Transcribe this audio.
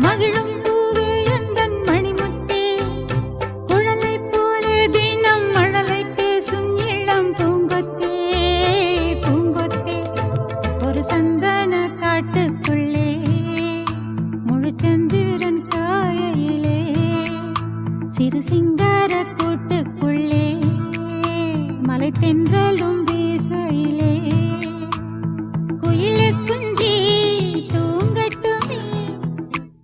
மகிழும் பூவே எந்தன் மணிமுத்தே, குழலை போலே தினம் மழலை பேசும் இளம் பூங்கொத்தே, பூங்கொத்தே. ஒரு சந்தன காட்டுக்குள்ளே முழுச்சந்திரன் காயையிலே, சிறு சிங்கார கூட்டுக்குள்ளே மலை தென்றலும்